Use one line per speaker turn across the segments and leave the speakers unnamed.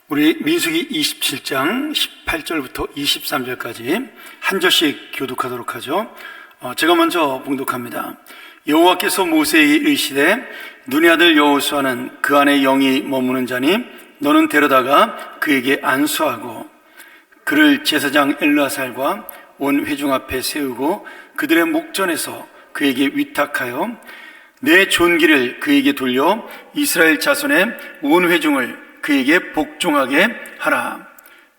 우리 민수기 27장 18절부터 23절까지 한 절씩 교독하도록 하죠. 제가 먼저 봉독합니다. 여호와께서 모세에게 이르시되 눈의 아들 여호수아는 그 안에 영이 머무는 자니 너는 데려다가 그에게 안수하고 그를 제사장 엘르아살과 온 회중 앞에 세우고 그들의 목전에서 그에게 위탁하여 내 존귀를 그에게 돌려 이스라엘 자손의 온 회중을 그에게 복종하게 하라.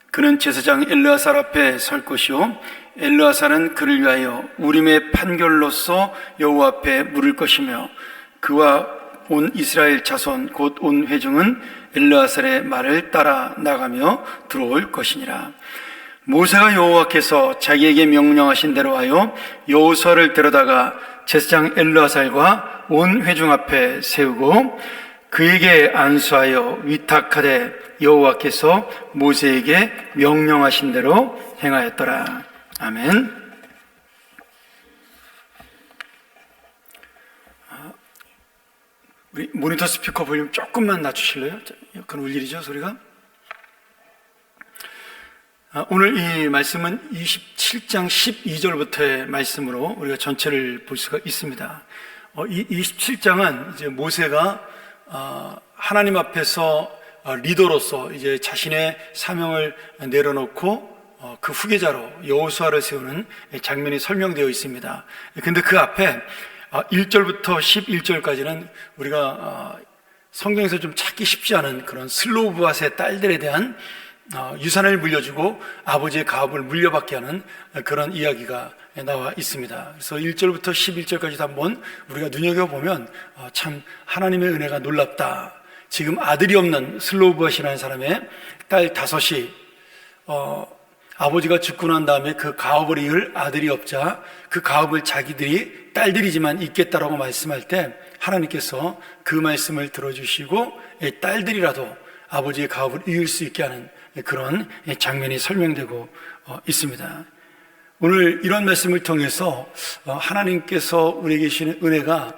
그는 제사장 엘르아살 앞에 설 것이요 엘르아살은 그를 위하여 우림의 판결로서 여호와 앞에 물을 것이며 그와 온 이스라엘 자손 곧 온 회중은 엘르아살의 말을 따라 나가며 들어올 것이니라. 모세가 여호와께서 자기에게 명령하신 대로 하여 여호수아를 데려다가 제사장 엘르아살과 온 회중 앞에 세우고 그에게 안수하여 위탁하되 여호와께서 모세에게 명령하신 대로 행하였더라. 아멘. 우리 모니터 스피커 볼륨 조금만 낮추실래요? 약간 울리죠 소리가? 오늘 이 말씀은 27장 12절부터의 말씀으로 우리가 전체를 볼 수가 있습니다. 이 27장은 이제 모세가 하나님 앞에서 리더로서 이제 자신의 사명을 내려놓고 그 후계자로 여호수아를 세우는 장면이 설명되어 있습니다. 근데 그 앞에 1절부터 11절까지는 우리가 성경에서 좀 찾기 쉽지 않은 그런 슬로브앗의 딸들에 대한 유산을 물려주고 아버지의 가업을 물려받게 하는 그런 이야기가 나와 있습니다. 그래서 1절부터 11절까지 한번 우리가 눈여겨보면 참 하나님의 은혜가 놀랍다. 지금 아들이 없는 슬로브앗이라는 사람의 딸 5이 아버지가 죽고 난 다음에 그 가업을 이을 아들이 없자 그 가업을 자기들이 딸들이지만 있겠다라고 말씀할 때 하나님께서 그 말씀을 들어주시고 딸들이라도 아버지의 가업을 이을 수 있게 하는 그런 장면이 설명되고 있습니다. 오늘 이런 말씀을 통해서 하나님께서 우리에게 주시는 은혜가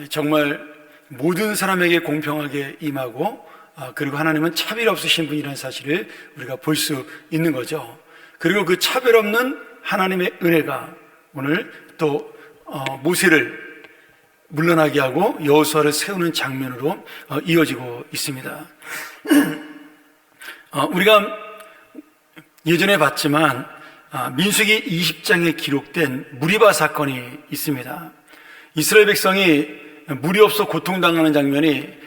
정말 모든 사람에게 공평하게 임하고 그리고 하나님은 차별 없으신 분이라는 사실을 우리가 볼 수 있는 거죠. 그리고 그 차별 없는 하나님의 은혜가 오늘 또 모세를 물러나게 하고 여호수아를 세우는 장면으로 이어지고 있습니다. 우리가 예전에 봤지만 민수기 20장에 기록된 무리바 사건이 있습니다. 이스라엘 백성이 물이 없어 고통당하는 장면이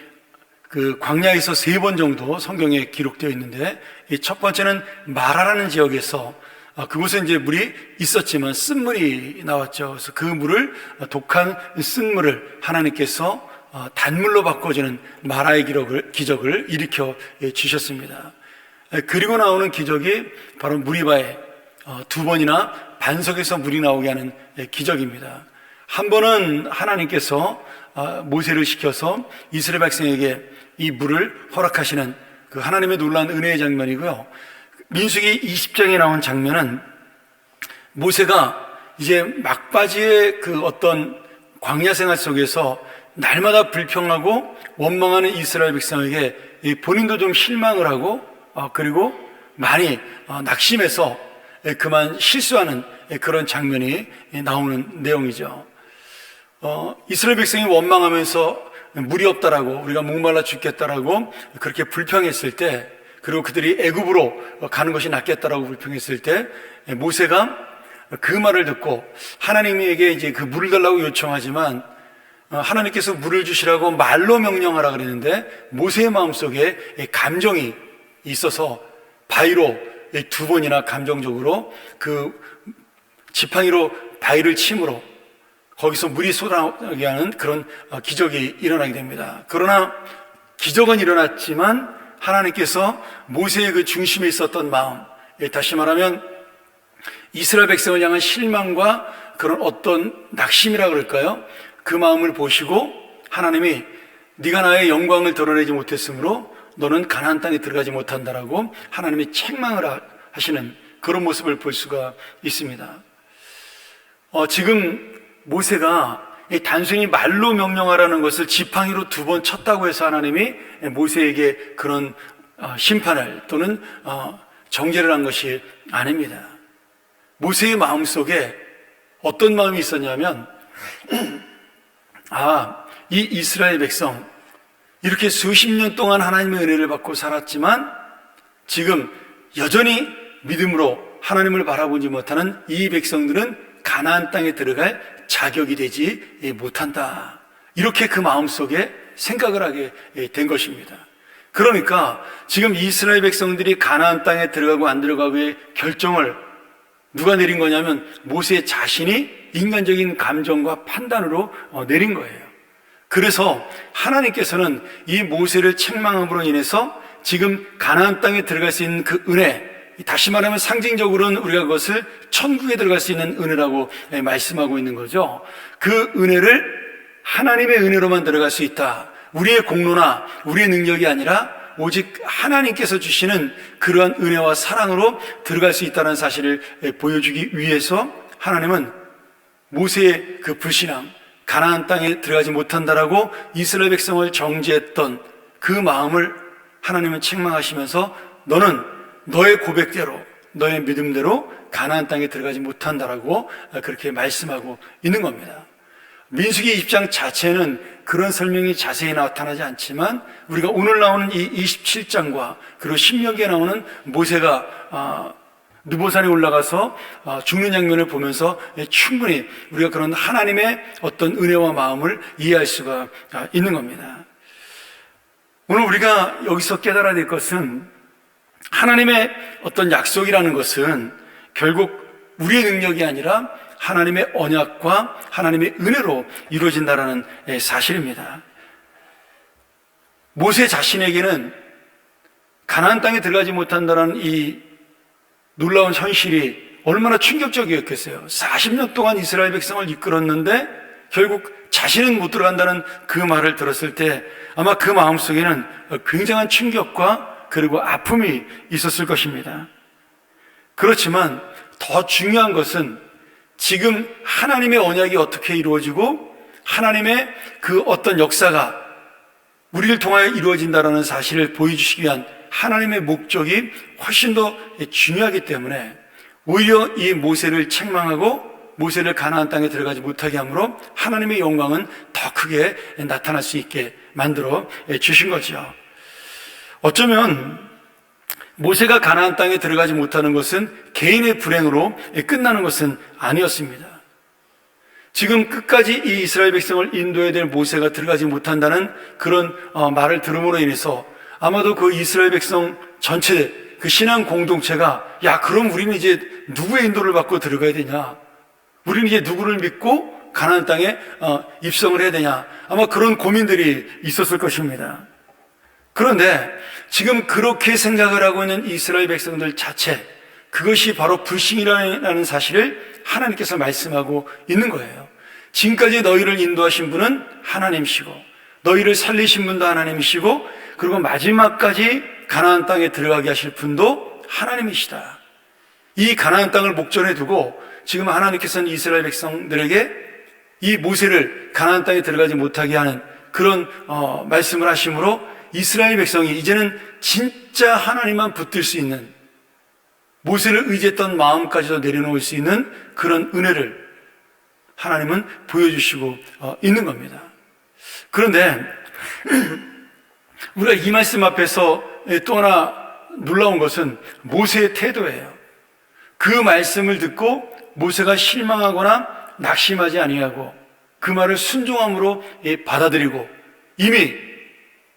그 광야에서 3번 정도 성경에 기록되어 있는데 첫 번째는 마라라는 지역에서 그곳에 이제 물이 있었지만 쓴물이 나왔죠. 그래서 그 물을 독한 쓴물을 하나님께서 단물로 바꿔주는 마라의 기적을 일으켜 주셨습니다. 그리고 나오는 기적이 바로 무리바에 2번이나 반석에서 물이 나오게 하는 기적입니다. 한 번은 하나님께서 모세를 시켜서 이스라엘 백성에게 이 물을 허락하시는 그 하나님의 놀라운 은혜의 장면이고요. 민수기 20장에 나온 장면은 모세가 이제 막바지의 그 어떤 광야 생활 속에서 날마다 불평하고 원망하는 이스라엘 백성에게 본인도 좀 실망을 하고 그리고 많이 낙심해서 그만 실수하는 그런 장면이 나오는 내용이죠. 이스라엘 백성이 원망하면서 물이 없다라고 우리가 목말라 죽겠다라고 그렇게 불평했을 때 그리고 그들이 애굽으로 가는 것이 낫겠다라고 불평했을 때 모세가 그 말을 듣고 하나님에게 이제 그 물을 달라고 요청하지만 하나님께서 물을 주시라고 말로 명령하라 그랬는데 모세의 마음속에 감정이 있어서 바위로 2번이나 감정적으로 그 지팡이로 바위를 침으로 거기서 물이 쏟아나게 하는 그런 기적이 일어나게 됩니다. 그러나 기적은 일어났지만 하나님께서 모세의 그 중심에 있었던 마음, 다시 말하면 이스라엘 백성을 향한 실망과 그런 어떤 낙심이라 그럴까요? 그 마음을 보시고 하나님이 네가 나의 영광을 드러내지 못했으므로 너는 가나안 땅에 들어가지 못한다라고 하나님이 책망을 하시는 그런 모습을 볼 수가 있습니다. 지금 모세가 단순히 말로 명령하라는 것을 지팡이로 2번 쳤다고 해서 하나님이 모세에게 그런 심판을 또는 정죄를 한 것이 아닙니다. 모세의 마음속에 어떤 마음이 있었냐면 이 이스라엘 백성 이렇게 수십 년 동안 하나님의 은혜를 받고 살았지만 지금 여전히 믿음으로 하나님을 바라보지 못하는 이 백성들은 가나안 땅에 들어갈 자격이 되지 못한다. 이렇게 그 마음속에 생각을 하게 된 것입니다. 그러니까 지금 이스라엘 백성들이 가나안 땅에 들어가고 안 들어가고의 결정을 누가 내린 거냐면 모세 자신이 인간적인 감정과 판단으로 내린 거예요. 그래서 하나님께서는 이 모세를 책망함으로 인해서 지금 가나안 땅에 들어갈 수 있는 그 은혜, 다시 말하면 상징적으로는 우리가 그것을 천국에 들어갈 수 있는 은혜라고 말씀하고 있는 거죠. 그 은혜를 하나님의 은혜로만 들어갈 수 있다. 우리의 공로나 우리의 능력이 아니라 오직 하나님께서 주시는 그러한 은혜와 사랑으로 들어갈 수 있다는 사실을 보여주기 위해서 하나님은 모세의 그 불신앙, 가나안 땅에 들어가지 못한다라고 이스라엘 백성을 정죄했던 그 마음을 하나님은 책망하시면서 너는 너의 고백대로, 너의 믿음대로 가나안 땅에 들어가지 못한다라고 그렇게 말씀하고 있는 겁니다. 민수기 20장 자체는 그런 설명이 자세히 나타나지 않지만 우리가 오늘 나오는 이 27장과 그리고 신명기에 나오는 모세가 느보산에 올라가서 죽는 장면을 보면서 충분히 우리가 그런 하나님의 어떤 은혜와 마음을 이해할 수가 있는 겁니다. 오늘 우리가 여기서 깨달아야 될 것은 하나님의 어떤 약속이라는 것은 결국 우리의 능력이 아니라 하나님의 언약과 하나님의 은혜로 이루어진다는 사실입니다. 모세 자신에게는 가나안 땅에 들어가지 못한다는 이 놀라운 현실이 얼마나 충격적이었겠어요. 40년 동안 이스라엘 백성을 이끌었는데 결국 자신은 못 들어간다는 그 말을 들었을 때 아마 그 마음속에는 굉장한 충격과 그리고 아픔이 있었을 것입니다. 그렇지만 더 중요한 것은 지금 하나님의 언약이 어떻게 이루어지고 하나님의 그 어떤 역사가 우리를 통하여 이루어진다는 사실을 보여주시기 위한 하나님의 목적이 훨씬 더 중요하기 때문에 오히려 이 모세를 책망하고 모세를 가나안 땅에 들어가지 못하게 함으로 하나님의 영광은 더 크게 나타날 수 있게 만들어 주신 거죠. 어쩌면 모세가 가나안 땅에 들어가지 못하는 것은 개인의 불행으로 끝나는 것은 아니었습니다. 지금 끝까지 이 이스라엘 백성을 인도해야 될 모세가 들어가지 못한다는 그런 말을 들음으로 인해서 아마도 그 이스라엘 백성 전체 그 신앙 공동체가 야 그럼 우리는 이제 누구의 인도를 받고 들어가야 되냐, 우리는 이제 누구를 믿고 가나안 땅에 입성을 해야 되냐, 아마 그런 고민들이 있었을 것입니다. 그런데 지금 그렇게 생각을 하고 있는 이스라엘 백성들 자체, 그것이 바로 불신이라는 사실을 하나님께서 말씀하고 있는 거예요. 지금까지 너희를 인도하신 분은 하나님이시고 너희를 살리신 분도 하나님이시고 그리고 마지막까지 가나안 땅에 들어가게 하실 분도 하나님이시다. 이 가나안 땅을 목전에 두고 지금 하나님께서는 이스라엘 백성들에게 이 모세를 가나안 땅에 들어가지 못하게 하는 그런 말씀을 하심으로 이스라엘 백성이 이제는 진짜 하나님만 붙들 수 있는, 모세를 의지했던 마음까지도 내려놓을 수 있는 그런 은혜를 하나님은 보여주시고 있는 겁니다. 그런데 우리가 이 말씀 앞에서 또 하나 놀라운 것은 모세의 태도예요. 그 말씀을 듣고 모세가 실망하거나 낙심하지 아니하고 그 말을 순종함으로 받아들이고 이미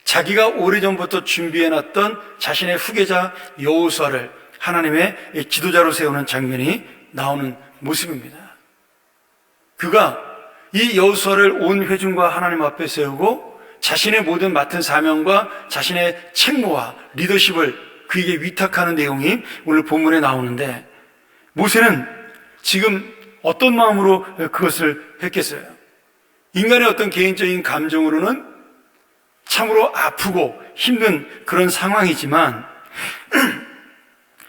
자기가 오래전부터 준비해놨던 자신의 후계자 여호수아를 하나님의 지도자로 세우는 장면이 나오는 모습입니다. 그가 이 여호수아를 온 회중과 하나님 앞에 세우고 자신의 모든 맡은 사명과 자신의 책무와 리더십을 그에게 위탁하는 내용이 오늘 본문에 나오는데 모세는 지금 어떤 마음으로 그것을 했겠어요? 인간의 어떤 개인적인 감정으로는 참으로 아프고 힘든 그런 상황이지만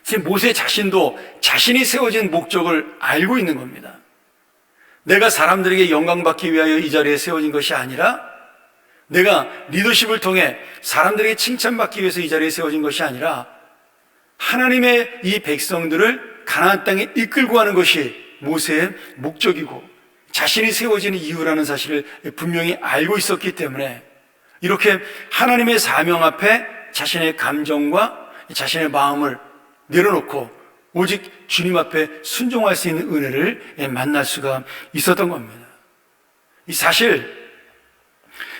지금 모세 자신도 자신이 세워진 목적을 알고 있는 겁니다. 내가 사람들에게 영광받기 위하여 이 자리에 세워진 것이 아니라 내가 리더십을 통해 사람들에게 칭찬받기 위해서 이 자리에 세워진 것이 아니라 하나님의 이 백성들을 가나안 땅에 이끌고 가는 것이 모세의 목적이고 자신이 세워지는 이유라는 사실을 분명히 알고 있었기 때문에 이렇게 하나님의 사명 앞에 자신의 감정과 자신의 마음을 내려놓고 오직 주님 앞에 순종할 수 있는 은혜를 만날 수가 있었던 겁니다. 이 사실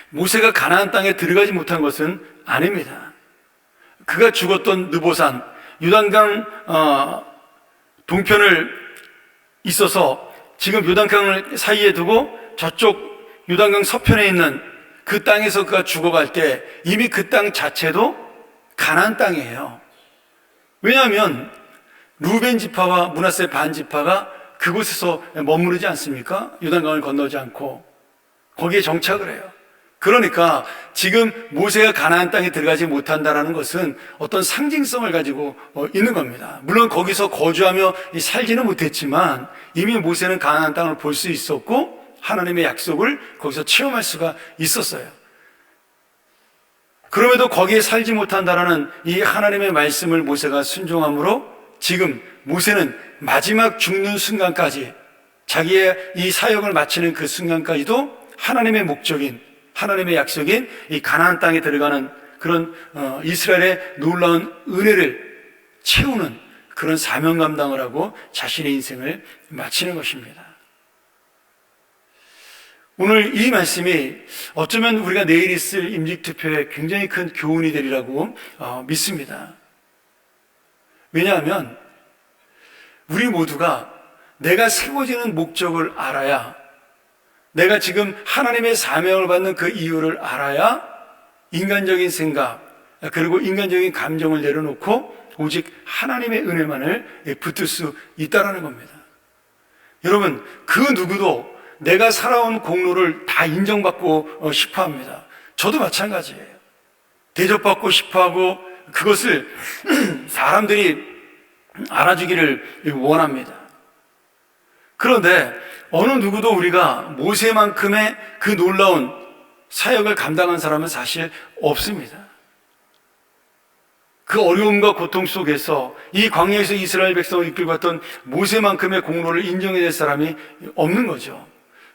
모세가 가나안 땅에 들어가지 못한 것은 아닙니다. 그가 죽었던 느보산 요단강 동편을 있어서 지금 요단강을 사이에 두고 저쪽 요단강 서편에 있는 그 땅에서 그가 죽어갈 때 이미 그 땅 자체도 가나안 땅이에요. 왜냐하면 루벤 지파와 므낫세 반 지파가 그곳에서 머무르지 않습니까? 요단강을 건너지 않고 거기에 정착을 해요. 그러니까 지금 모세가 가나안 땅에 들어가지 못한다는 것은 어떤 상징성을 가지고 있는 겁니다. 물론 거기서 거주하며 살지는 못했지만 이미 모세는 가나안 땅을 볼 수 있었고 하나님의 약속을 거기서 체험할 수가 있었어요. 그럼에도 거기에 살지 못한다라는 이 하나님의 말씀을 모세가 순종함으로 지금 모세는 마지막 죽는 순간까지 자기의 이 사역을 마치는 그 순간까지도 하나님의 목적인 하나님의 약속인 이 가나안 땅에 들어가는 그런 이스라엘의 놀라운 은혜를 채우는 그런 사명 감당을 하고 자신의 인생을 마치는 것입니다. 오늘 이 말씀이 어쩌면 우리가 내일 있을 임직투표에 굉장히 큰 교훈이 되리라고 믿습니다. 왜냐하면 우리 모두가 내가 세워지는 목적을 알아야, 내가 지금 하나님의 사명을 받는 그 이유를 알아야 인간적인 생각 그리고 인간적인 감정을 내려놓고 오직 하나님의 은혜만을 붙들 수 있다는 겁니다. 여러분, 그 누구도 내가 살아온 공로를 다 인정받고 싶어 합니다. 저도 마찬가지예요. 대접받고 싶어 하고 그것을 사람들이 알아주기를 원합니다. 그런데 어느 누구도 우리가 모세만큼의 그 놀라운 사역을 감당한 사람은 사실 없습니다. 그 어려움과 고통 속에서 이 광야에서 이스라엘 백성을 이끌고 갔던 모세만큼의 공로를 인정해낼 사람이 없는 거죠.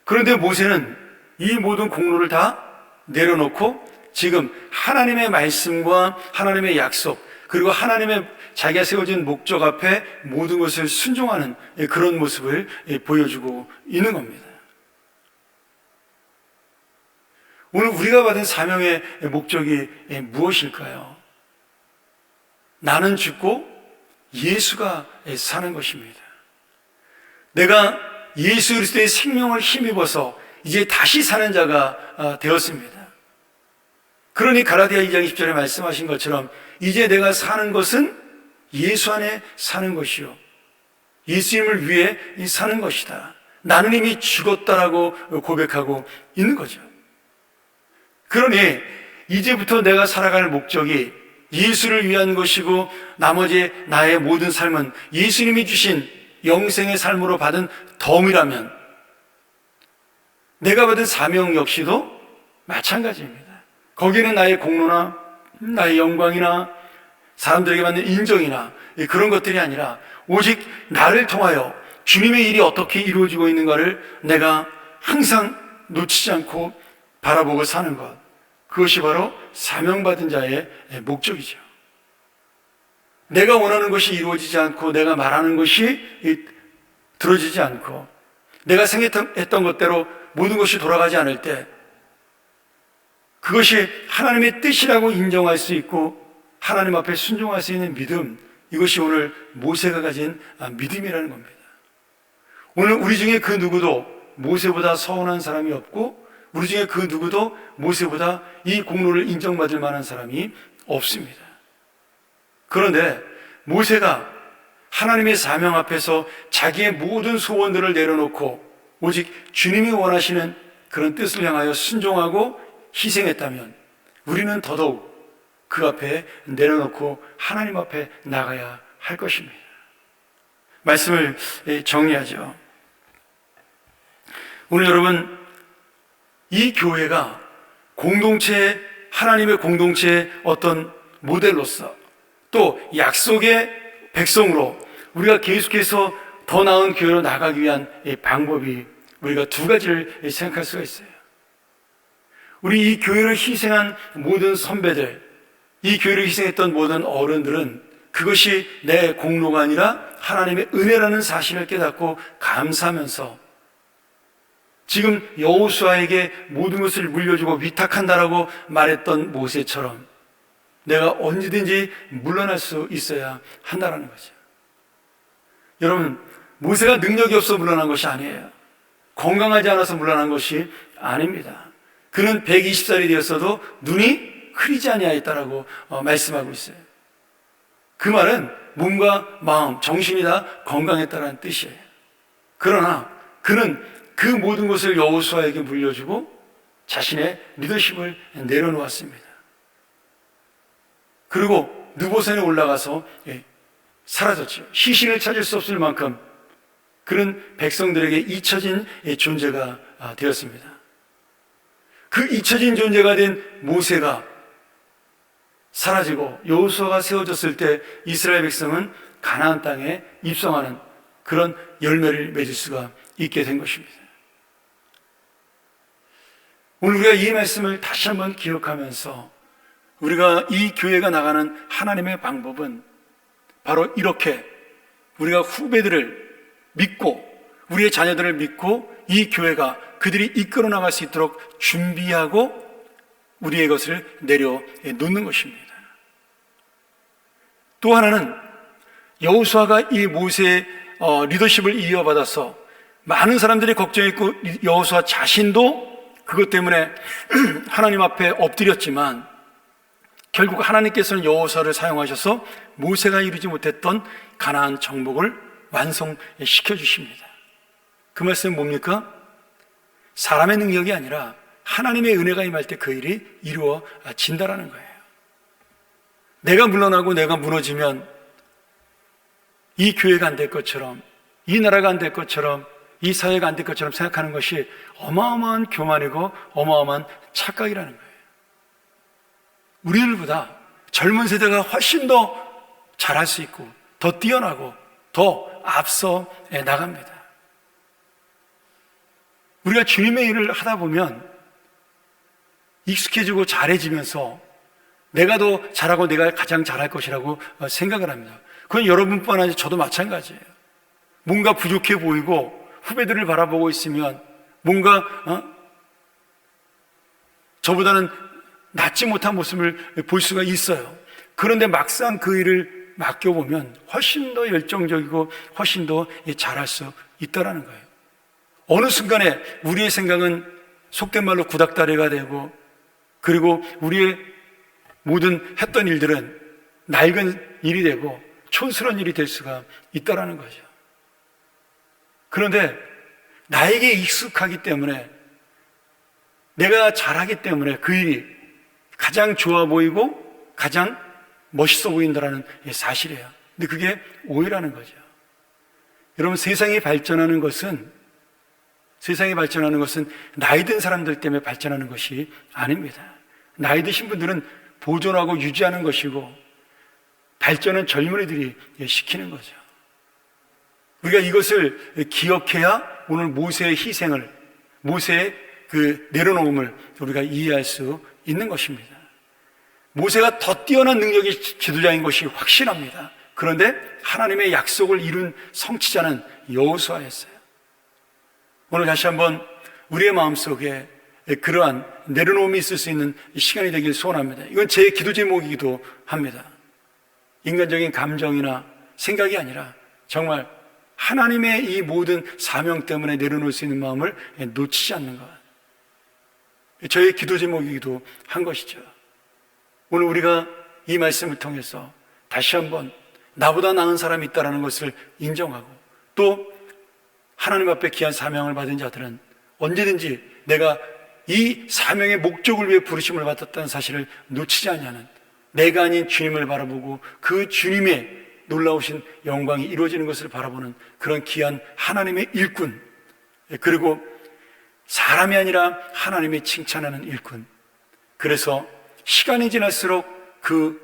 그런데 모세는 이 모든 공로를 다 내려놓고 지금 하나님의 말씀과 하나님의 약속 그리고 하나님의 자기가 세워진 목적 앞에 모든 것을 순종하는 그런 모습을 보여주고 있는 겁니다. 오늘 우리가 받은 사명의 목적이 무엇일까요? 나는 죽고 예수가 사는 것입니다. 내가 예수 그리스도의 생명을 힘입어서 이제 다시 사는 자가 되었습니다. 그러니 갈라디아 2장 20절에 말씀하신 것처럼 이제 내가 사는 것은 예수 안에 사는 것이요 예수님을 위해 사는 것이다. 나는 이미 죽었다라고 고백하고 있는 거죠. 그러니 이제부터 내가 살아갈 목적이 예수를 위한 것이고 나머지 나의 모든 삶은 예수님이 주신 영생의 삶으로 받은 덤이라면 내가 받은 사명 역시도 마찬가지입니다. 거기에는 나의 공로나 나의 영광이나 사람들에게 받는 인정이나 그런 것들이 아니라 오직 나를 통하여 주님의 일이 어떻게 이루어지고 있는가를 내가 항상 놓치지 않고 바라보고 사는 것, 그것이 바로 사명받은 자의 목적이죠. 내가 원하는 것이 이루어지지 않고 내가 말하는 것이 들어지지 않고 내가 생각했던 것대로 모든 것이 돌아가지 않을 때 그것이 하나님의 뜻이라고 인정할 수 있고 하나님 앞에 순종할 수 있는 믿음, 이것이 오늘 모세가 가진 믿음이라는 겁니다. 오늘 우리 중에 그 누구도 모세보다 서운한 사람이 없고 우리 중에 그 누구도 모세보다 이 공로를 인정받을 만한 사람이 없습니다. 그런데 모세가 하나님의 사명 앞에서 자기의 모든 소원들을 내려놓고 오직 주님이 원하시는 그런 뜻을 향하여 순종하고 희생했다면 우리는 더더욱 그 앞에 내려놓고 하나님 앞에 나가야 할 것입니다. 말씀을 정리하죠. 오늘 여러분, 이 교회가 공동체, 하나님의 공동체의 어떤 모델로서 또 약속의 백성으로 우리가 계속해서 더 나은 교회로 나가기 위한 이 방법이 우리가 두 가지를 생각할 수가 있어요. 우리 이 교회를 희생한 모든 선배들, 이 교회를 희생했던 모든 어른들은 그것이 내 공로가 아니라 하나님의 은혜라는 사실을 깨닫고 감사하면서 지금 여호수아에게 모든 것을 물려주고 위탁한다라고 말했던 모세처럼 내가 언제든지 물러날 수 있어야 한다는 거죠. 여러분, 모세가 능력이 없어 물러난 것이 아니에요. 건강하지 않아서 물러난 것이 아닙니다. 그는 120살이 되었어도 눈이 흐리지 아니하였다라고 말씀하고 있어요. 그 말은 몸과 마음, 정신이 다 건강했다는 뜻이에요. 그러나 그는 그 모든 것을 여호수아에게 물려주고 자신의 리더십을 내려놓았습니다. 그리고 느보산에 올라가서 사라졌죠. 시신을 찾을 수 없을 만큼 그는 백성들에게 잊혀진 존재가 되었습니다. 그 잊혀진 존재가 된 모세가 사라지고 여호수아가 세워졌을 때 이스라엘 백성은 가나안 땅에 입성하는 그런 열매를 맺을 수가 있게 된 것입니다. 오늘 우리가 이 말씀을 다시 한번 기억하면서 우리가 이 교회가 나가는 하나님의 방법은 바로 이렇게 우리가 후배들을 믿고 우리의 자녀들을 믿고 이 교회가 그들이 이끌어 나갈 수 있도록 준비하고 우리의 것을 내려놓는 것입니다. 또 하나는 여호수아가 이 모세의 리더십을 이어받아서 많은 사람들이 걱정했고 여호수아 자신도 그것 때문에 하나님 앞에 엎드렸지만 결국 하나님께서는 여호수아를 사용하셔서 모세가 이루지 못했던 가나안 정복을 완성시켜 주십니다. 그 말씀은 뭡니까? 사람의 능력이 아니라 하나님의 은혜가 임할 때 그 일이 이루어진다라는 거예요. 내가 물러나고 내가 무너지면 이 교회가 안 될 것처럼, 이 나라가 안 될 것처럼, 이 사회가 안 될 것처럼 생각하는 것이 어마어마한 교만이고 어마어마한 착각이라는 거예요. 우리들보다 젊은 세대가 훨씬 더 잘할 수 있고 더 뛰어나고 더 앞서 나갑니다. 우리가 주님의 일을 하다 보면 익숙해지고 잘해지면서 내가 더 잘하고 내가 가장 잘할 것이라고 생각을 합니다. 그건 여러분뿐 아니라 저도 마찬가지예요. 뭔가 부족해 보이고 후배들을 바라보고 있으면 뭔가 저보다는 낫지 못한 모습을 볼 수가 있어요. 그런데 막상 그 일을 맡겨보면 훨씬 더 열정적이고 훨씬 더 잘할 수 있다는 거예요. 어느 순간에 우리의 생각은 속된 말로 구닥다리가 되고 그리고 우리의 모든 했던 일들은 낡은 일이 되고 촌스러운 일이 될 수가 있다는 거죠. 그런데 나에게 익숙하기 때문에 내가 잘하기 때문에 그 일이 가장 좋아 보이고 가장 멋있어 보인다는 사실이에요. 근데 그게 오해라는 거죠. 여러분, 세상이 발전하는 것은 나이 든 사람들 때문에 발전하는 것이 아닙니다. 나이 드신 분들은 보존하고 유지하는 것이고 발전은 젊은이들이 시키는 거죠. 우리가 이것을 기억해야 오늘 모세의 희생을, 모세의 그 내려놓음을 우리가 이해할 수 있는 것입니다. 모세가 더 뛰어난 능력의 지도자인 것이 확실합니다. 그런데 하나님의 약속을 이룬 성취자는 여호수아였어요. 오늘 다시 한번 우리의 마음속에 그러한 내려놓음이 있을 수 있는 시간이 되길 소원합니다. 이건 제 기도 제목이기도 합니다. 인간적인 감정이나 생각이 아니라 정말 하나님의 이 모든 사명 때문에 내려놓을 수 있는 마음을 놓치지 않는 것. 저의 기도 제목이기도 한 것이죠. 오늘 우리가 이 말씀을 통해서 다시 한번 나보다 나은 사람이 있다는 것을 인정하고 또 하나님 앞에 귀한 사명을 받은 자들은 언제든지 내가 이 사명의 목적을 위해 부르심을 받았다는 사실을 놓치지 않냐는, 내가 아닌 주님을 바라보고 그 주님의 놀라우신 영광이 이루어지는 것을 바라보는 그런 귀한 하나님의 일꾼, 그리고 사람이 아니라 하나님의 칭찬하는 일꾼, 그래서 시간이 지날수록 그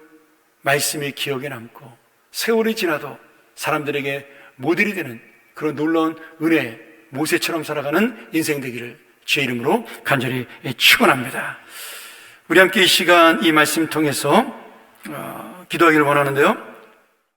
말씀이 기억에 남고 세월이 지나도 사람들에게 모델이 되는 그런 놀라운 은혜, 모세처럼 살아가는 인생 되기를 주의 이름으로 간절히 축원합니다. 우리 함께 이 시간 이 말씀 통해서 기도하기를 원하는데요.